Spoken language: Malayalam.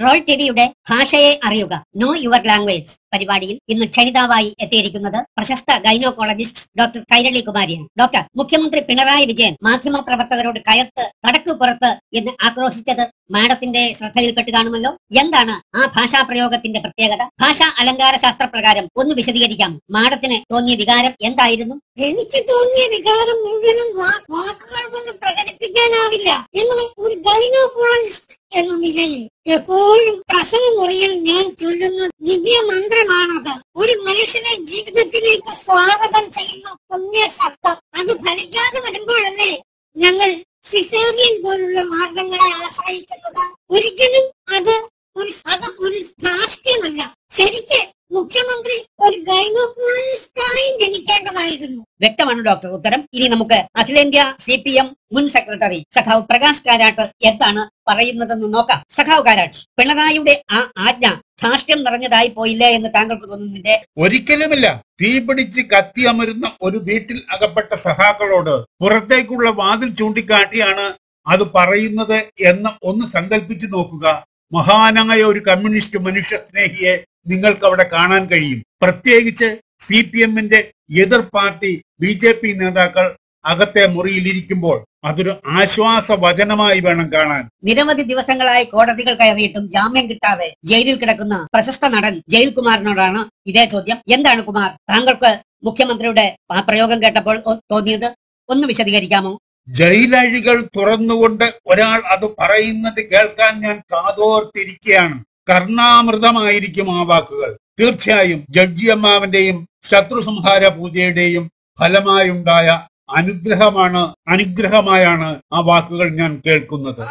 ട്രോൾ ടിവിയുടെ ഭാഷയെ അറിയുക നോ യുവർ ലാംഗ്വേജ് പരിപാടിയിൽ ഇന്ന് ക്ഷണിതാവായി എത്തിയിരിക്കുന്നത് പ്രശസ്ത ഗൈനോക്കോളജിസ്റ്റ് ഡോക്ടർ കൈരളി കുമാരിയാണ്. ഡോക്ടർ, മുഖ്യമന്ത്രി പിണറായി വിജയൻ മാധ്യമപ്രവർത്തകരോട് കയർത്ത് കടക്കു പുറത്ത് എന്ന് ആക്രോശിച്ചത് മാഡത്തിന്റെ ശ്രദ്ധയിൽപ്പെട്ട് കാണുമല്ലോ. എന്താണ് ആ ഭാഷാ പ്രയോഗത്തിന്റെ പ്രത്യേകത? ഭാഷാ അലങ്കാര ശാസ്ത്രപ്രകാരം ഒന്ന് വിശദീകരിക്കാം. മാഡത്തിന് തോന്നിയ വികാരം എന്തായിരുന്നു? എനിക്ക് തോന്നിയ വികാരം മുഴുവനും വാക്കുകൾ കൊണ്ട് പ്രകടിപ്പിക്കാനാവില്ല. എന്നാൽ ഒരു ഗൈനോക്കോളജിസ്റ്റ് എന്ന നിലയിൽ എപ്പോഴും പ്രസവ മുറിയിൽ ഞാൻ ചൊല്ലുന്ന ദിവ്യ മന്ത്രമാണത്. ഒരു മനുഷ്യനെ ജീവിതത്തിലേക്ക് സ്വാഗതം ചെയ്യുന്ന പുണ്യ ശബ്ദം. അത് ഫലിക്കാതെ വരുമ്പോഴല്ലേ ഞങ്ങൾ സിസേറിയൻ പോലുള്ള മാർഗങ്ങളെ ആശ്രയിക്കുന്നത്. ഒരിക്കലും അത് ഒരു ധാർഷ്ട്യമല്ല. ശരിക്ക് മുഖ്യമന്ത്രി ഒരു ഗൈനോക്കോളജിസ്റ്റായി ജനിക്കേണ്ടതായിരുന്നു. വ്യക്തമാണ് ഡോക്ടർ ഉത്തരം. ഇനി നമുക്ക് അഖിലേന്ത്യാ CPM മുൻ സെക്രട്ടറി സഖാവ് പ്രകാശ് കാരാട്ട് എന്താണ് പറയുന്നതെന്ന് നോക്കാം. സഖാവ് കാരാട്ട്, പിണറായിയുടെ ആ ആജ്ഞ ധാർഷ്ട്യം നിറഞ്ഞതായി പോയില്ലേ എന്ന് താങ്കൾക്ക് തോന്നുന്നില്ലേ? ഒരിക്കലുമില്ല. തീപിടിച്ച് കത്തിയമരുന്ന ഒരു വീട്ടിൽ അകപ്പെട്ട സഖാക്കളോട് പുറത്തേക്കുള്ള വാതിൽ ചൂണ്ടിക്കാട്ടിയാണ് അത് പറയുന്നത് എന്ന് ഒന്ന് സങ്കല്പിച്ചു നോക്കുക. മഹാനായ ഒരു കമ്മ്യൂണിസ്റ്റ് മനുഷ്യ സ്നേഹിയെ നിങ്ങൾക്ക് അവിടെ കാണാൻ കഴിയും. പ്രത്യേകിച്ച് CPM-ന്റെ എതിർ പാർട്ടി BJP നേതാക്കൾ അകത്തെ മുറിയിലിരിക്കുമ്പോൾ അതൊരു ആശ്വാസ വചനമായി വേണം കാണാൻ. നിരവധി ദിവസങ്ങളായി കോടതികൾ കയറിയിട്ടും ജാമ്യം കിട്ടാതെ ജയിലിൽ കിടക്കുന്ന പ്രശസ്ത നടൻ ജയിൽ കുമാറിനോടാണ് ഇതേ ചോദ്യം. എന്താണ് കുമാർ, താങ്കൾക്ക് മുഖ്യമന്ത്രിയുടെ ആ പ്രയോഗം കേട്ടപ്പോൾ തോന്നിയത്? ഒന്ന് വിശദീകരിക്കാമോ? ജയിലഴികൾ തുറന്നുകൊണ്ട് ഒരാൾ അത് പറയുന്നത് കേൾക്കാൻ ഞാൻ കാതോർത്തിരിക്കുകയാണ്. കർണാമൃതമായിരിക്കും ആ വാക്കുകൾ. തീർച്ചയായും ജഡ്ജി അമ്മാവന്റെയും ശത്രു സംഹാര പൂജയുടെയും ഫലമായുണ്ടായ അനുഗ്രഹമായാണ് ആ വാക്കുകൾ ഞാൻ കേൾക്കുന്നത്.